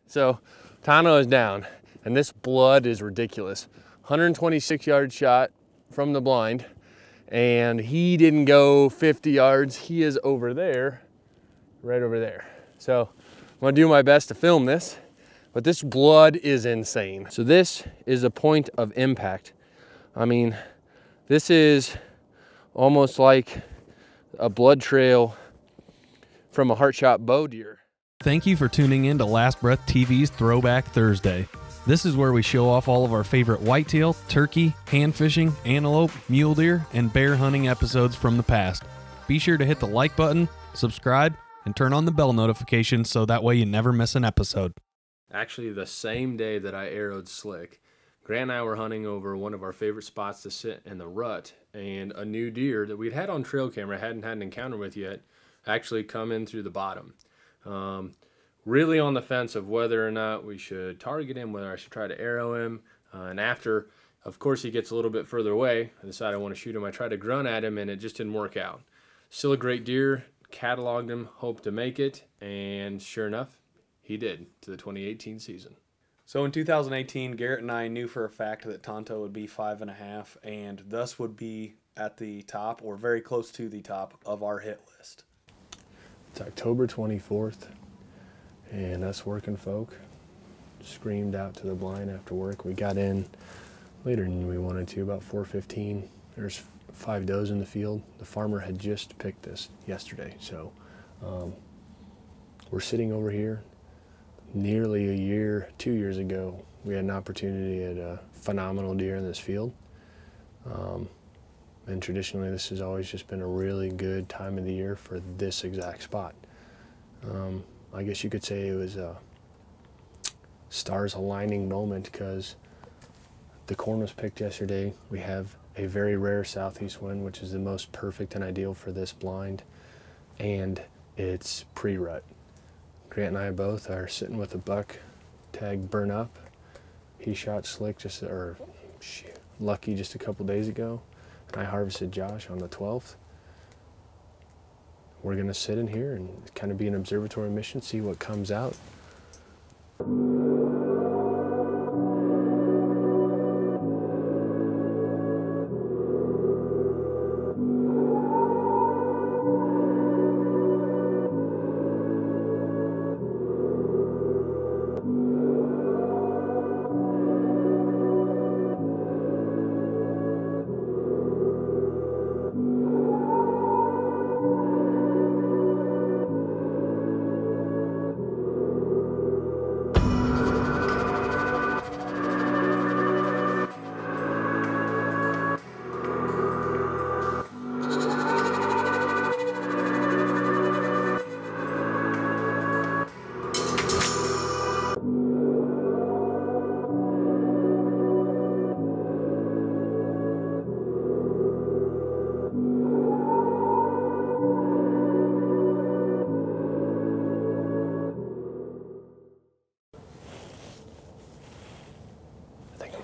So Tano is down, and this blood is ridiculous. 126-yard shot from the blind, and he didn't go 50 yards. He is over there, right over there. So I'm gonna do my best to film this, but this blood is insane. So this is a point of impact. I mean, this is almost like a blood trail from a heart shot bow deer. Thank you for tuning in to Last Breath TV's Throwback Thursday. This is where we show off all of our favorite whitetail, turkey, hand fishing, antelope, mule deer, and bear hunting episodes from the past. Be sure to hit the like button, subscribe, and turn on the bell notifications so that way you never miss an episode. Actually, the same day that I arrowed Slick, Grant and I were hunting over one of our favorite spots to sit in the rut, and a new deer that we'd had on trail camera, hadn't had an encounter with yet, actually come in through the bottom. Really on the fence of whether or not we should target him, whether I should try to arrow him. And after, of course, he gets a little bit further away, I decided I want to shoot him. I tried to grunt at him, and it just didn't work out. Still a great deer, cataloged him, hoped to make it, and sure enough, he did to the 2018 season. So in 2018, Garrett and I knew for a fact that Tonto would be 5.5 and thus would be at the top or very close to the top of our hit list. It's October 24th, and us working folk screamed out to the blind after work. We got in later than we wanted to, about 4:15. There's 5 does in the field. The farmer had just picked this yesterday, so we're sitting over here. Nearly a year, 2 years ago, we had an opportunity at a phenomenal deer in this field. And traditionally, this has always just been a really good time of the year for this exact spot. I guess you could say it was a stars aligning moment because the corn was picked yesterday. We have a very rare southeast wind, which is the most perfect and ideal for this blind, and it's pre-rut. Grant and I both are sitting with a buck tag burn up. He shot Slick Lucky just a couple days ago. I harvested Josh on the 12th. We're gonna sit in here and kind of be an observatory mission, see what comes out.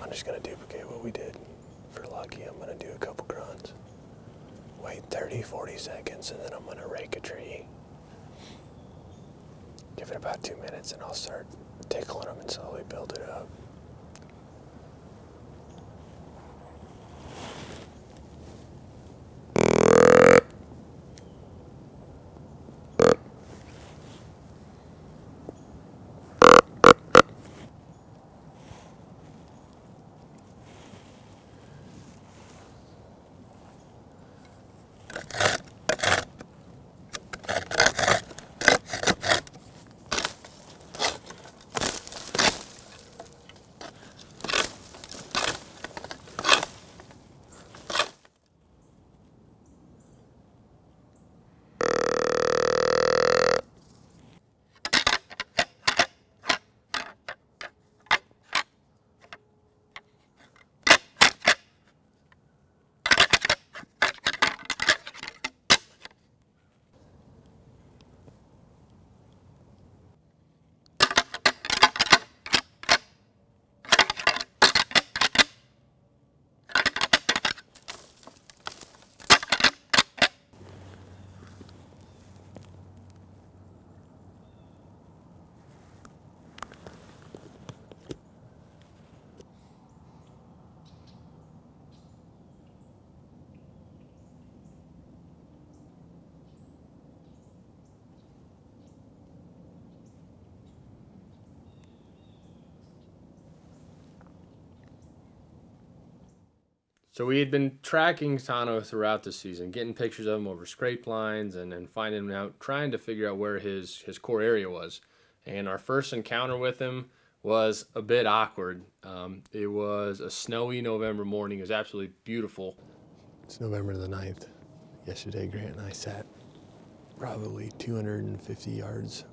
I'm just gonna duplicate what we did for Lucky. I'm gonna do a couple grunts, wait 30-40 seconds, and then I'm gonna rake a tree. Give it about 2 minutes and I'll start tickling them and slowly build it up. So we had been tracking Tano throughout the season, getting pictures of him over scrape lines and finding out, trying to figure out where his core area was. And our first encounter with him was a bit awkward. It was a snowy November morning. It was absolutely beautiful. It's November the 9th. Yesterday, Grant and I sat probably 250 yards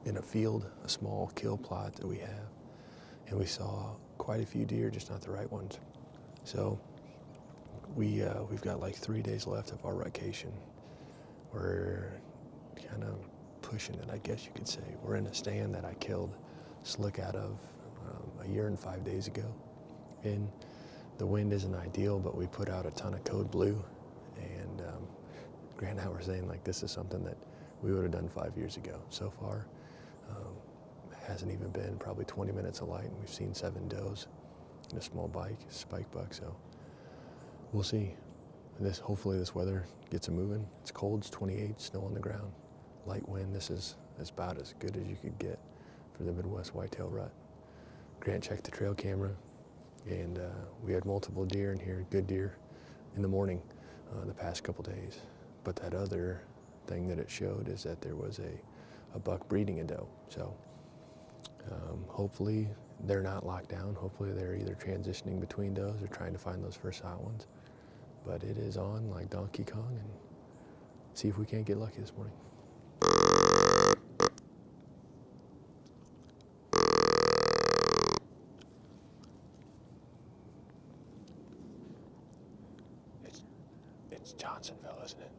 in a field, a small kill plot that we have. And we saw quite a few deer, just not the right ones. So we've got like 3 days left of our vacation. We're kind of pushing it, I guess you could say. We're in a stand that I killed slick out of a year and 5 days ago. And the wind isn't ideal, but we put out a ton of code blue. And Grant and I were saying, like, this is something that we would have done 5 years ago. So far, hasn't even been probably 20 minutes of light, and we've seen 7 does and a small spike buck. So we'll see. Hopefully this weather gets it moving. It's cold, it's 28, snow on the ground, light wind. This is about as good as you could get for the Midwest whitetail rut. Grant checked the trail camera, and we had multiple deer in here, good deer, in the morning the past couple days. But that other thing that it showed is that there was a buck breeding a doe. So hopefully they're not locked down. Hopefully they're either transitioning between does or trying to find those first hot ones. But it is on like Donkey Kong, and see if we can't get lucky this morning. It's Johnsonville, isn't it?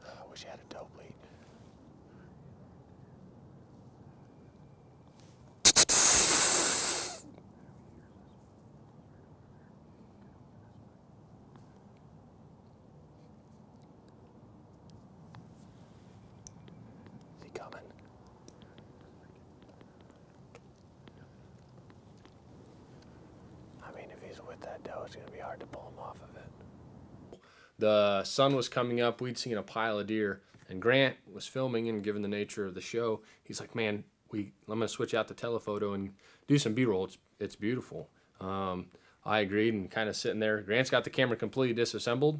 I wish I had a doe bleed. Is he coming? I mean, if he's with that doe, it's going to be hard to pull him off of it. The sun was coming up. We'd seen a pile of deer, and Grant was filming, and given the nature of the show, he's like, man, I'm going to switch out the telephoto and do some B-roll. It's beautiful. I agreed, and kind of sitting there. Grant's got the camera completely disassembled,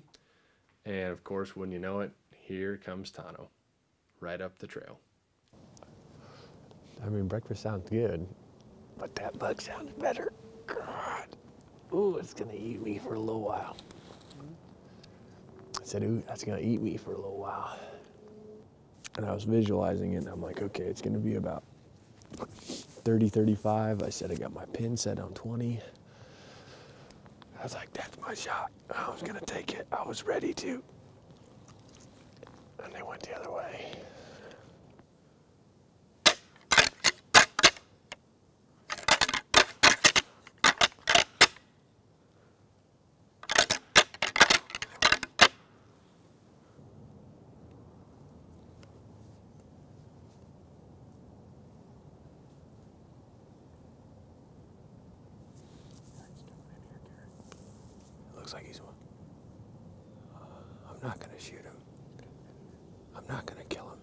and of course, wouldn't you know it, here comes Tano, right up the trail. I mean, breakfast sounds good, but that buck sounds better. God. Ooh, it's going to eat me for a little while. I said, ooh, that's going to eat me for a little while. And I was visualizing it, and I'm like, okay, it's going to be about 30, 35. I said I got my pin set on 20. I was like, that's my shot. I was going to take it. I was ready to. And they went the other way. Looks like he's one. I'm not gonna shoot him. I'm not gonna kill him.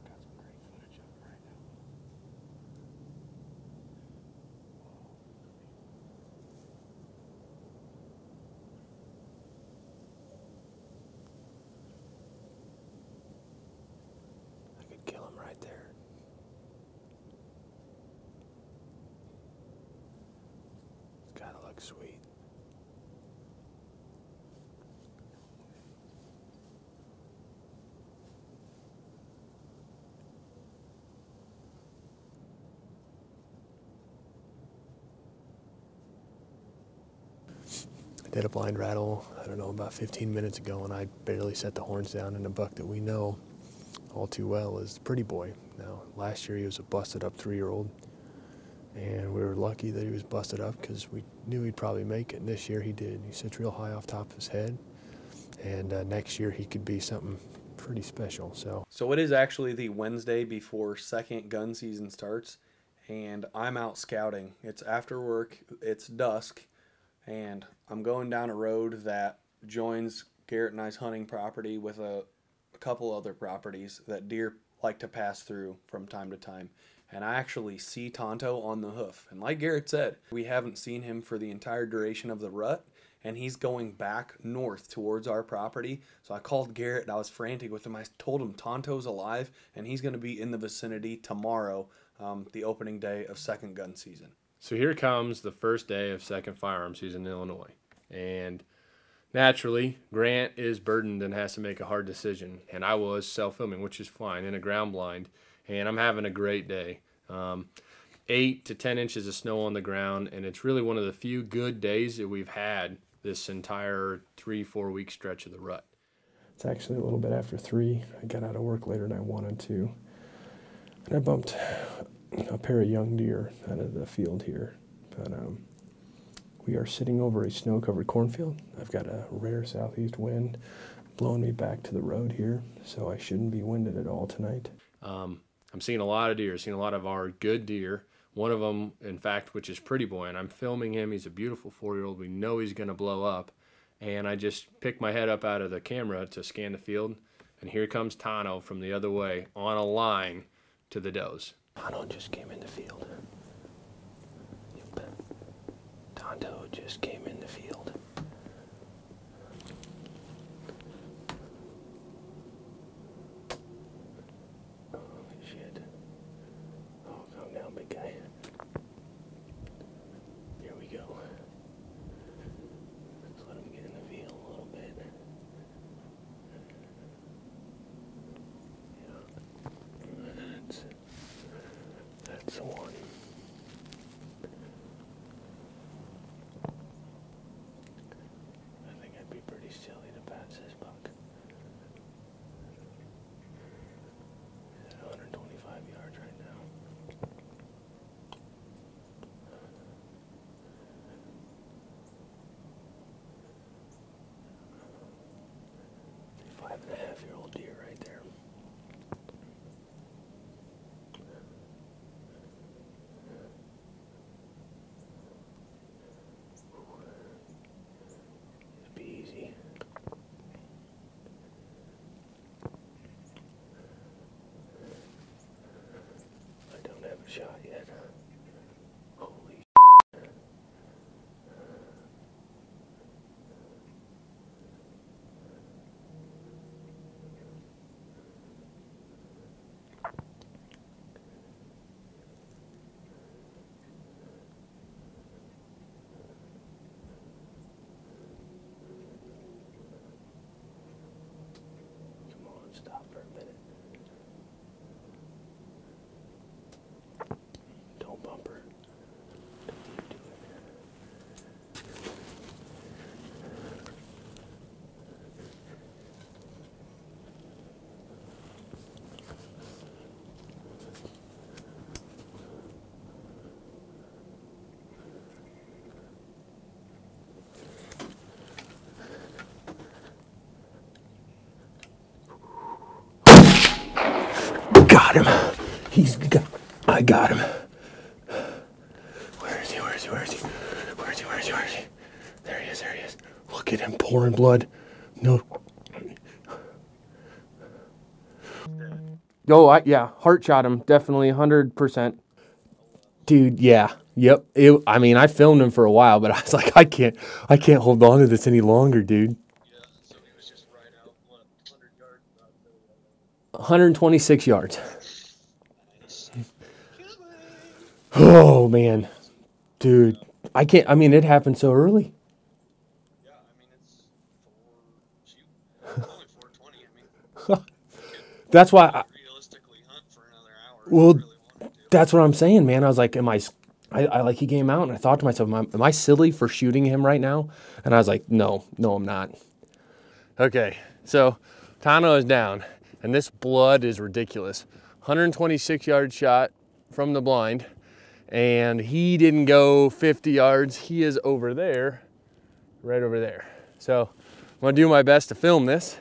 Got some great footage of him right now. I could kill him right there. Gotta look sweet. I did a blind rattle, I don't know, about 15 minutes ago, and I barely set the horns down, and a buck that we know all too well is Pretty Boy. Now, last year he was a busted up 3-year-old. And we were lucky that he was busted up because we knew he'd probably make it. And this year he did. He sits real high off top of his head. And next year he could be something pretty special. So it is actually the Wednesday before second gun season starts, and I'm out scouting. It's after work, it's dusk, and I'm going down a road that joins Garrett and I's hunting property with a couple other properties that deer like to pass through from time to time. And I actually see Tonto on the hoof. And like Garrett said, we haven't seen him for the entire duration of the rut, and he's going back north towards our property. So I called Garrett, and I was frantic with him. I told him Tonto's alive, and he's going to be in the vicinity tomorrow, the opening day of second gun season. So here comes the first day of second firearm season in Illinois. And naturally, Grant is burdened and has to make a hard decision. And I was self-filming, which is fine, in a ground blind. And I'm having a great day. 8 to 10 inches of snow on the ground, and it's really one of the few good days that we've had this entire 3-4 week stretch of the rut. It's actually a little bit after 3. I got out of work later than I wanted to. And I bumped a pair of young deer out of the field here. But we are sitting over a snow-covered cornfield. I've got a rare southeast wind blowing me back to the road here, so I shouldn't be winded at all tonight. I'm seeing a lot of deer, seeing a lot of our good deer. One of them, in fact, which is Pretty Boy, and I'm filming him. He's a beautiful 4-year-old. We know he's going to blow up. And I just picked my head up out of the camera to scan the field, and here comes Tano from the other way on a line to the does. Tano just came in the field. Yep. Tonto just came in the field. Big guy. Here we go. Let's let him get in the field a little bit. Yeah. That's the one. I think I'd be pretty silly to pass this buck. He's at 125 yards right now. 5.5-year-old deer right there. Just be easy. I don't have a shot yet. Holy stop for a minute. Don't bump her. Don't you do it. Got him. I got him. Where is he? Where is he? Where is he? Where is he? Where is he? Where is he? There he is. There he is. Look at him pouring blood. No. Oh, yeah. Heart shot him. Definitely 100%. Dude, yeah. Yep. I mean, I filmed him for a while, but I was like, I can't hold on to this any longer, dude. 126 yards. Oh, man. Dude, I can't, I mean, it happened so early. Yeah, I mean, it's only 4:20. I mean, that's why I realistically hunt for another hour. Well, Really wanted to. that's what I'm saying, man. I was like, I like, he came out and I thought to myself, am I silly for shooting him right now? And I was like, no, I'm not. Okay, so Tano is down. And this blood is ridiculous. 126 yard shot from the blind. and he didn't go 50 yards. He is over there, right over there. So I'm gonna do my best to film this,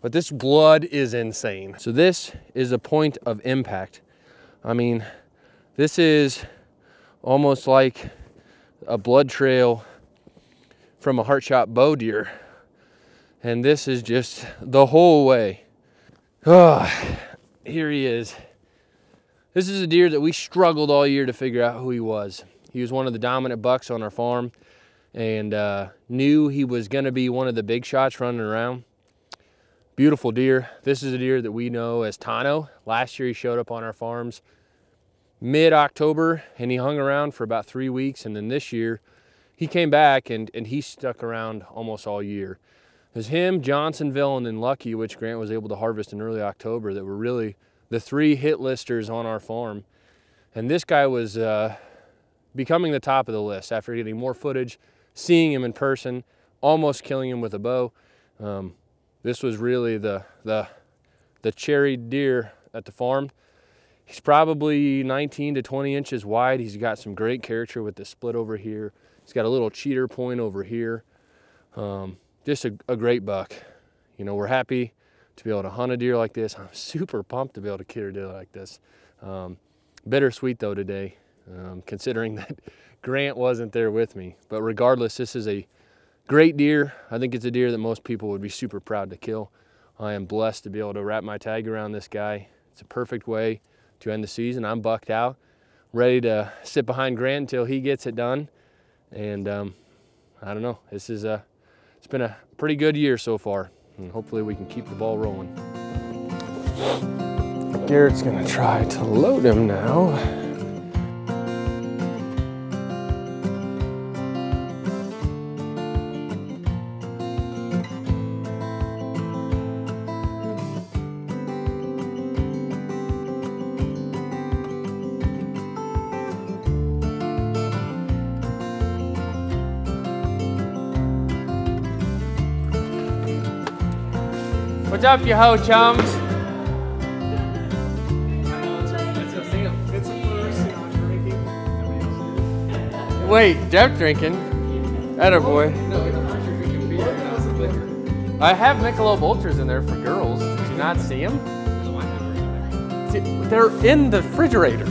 but this blood is insane. So this is a point of impact. I mean, this is almost like a blood trail from a heart shot bow deer. And this is just the whole way. Oh, here he is. This is a deer that we struggled all year to figure out who he was. He was one of the dominant bucks on our farm, and knew he was gonna be one of the big shots running around. Beautiful deer. This is a deer that we know as Tano. Last year he showed up on our farms mid-October, and he hung around for about 3 weeks, and then this year he came back and he stuck around almost all year. It was him, Johnsonville, and then Lucky, which Grant was able to harvest in early October, that were really the 3 hit listers on our farm. And this guy was becoming the top of the list after getting more footage, seeing him in person, almost killing him with a bow. This was really the cherry deer at the farm. He's probably 19 to 20 inches wide. He's got some great character with the split over here. He's got a little cheater point over here. Just a great buck. You know, we're happy to be able to hunt a deer like this. I'm super pumped to be able to kill a deer like this. Bittersweet though today, considering that Grant wasn't there with me. But regardless, this is a great deer. I think it's a deer that most people would be super proud to kill. I am blessed to be able to wrap my tag around this guy. It's a perfect way to end the season. I'm bucked out, ready to sit behind Grant until he gets it done. And I don't know, it's been a pretty good year so far, and hopefully we can keep the ball rolling. Garrett's gonna try to load him now. What's up, you ho chums? It's a first, I'm drinking. Nobody else did. Wait, Jeff drinking. Attaboy. No, it's a first you're drinking beer. That was a liquor. I have Michelob Ultras in there for girls. Did you not see them? There's a wine number in there. They're in the refrigerator.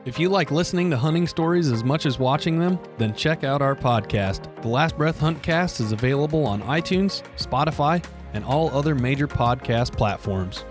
If you like listening to hunting stories as much as watching them, then check out our podcast. The Last Breath Huntcast is available on iTunes, Spotify, and all other major podcast platforms.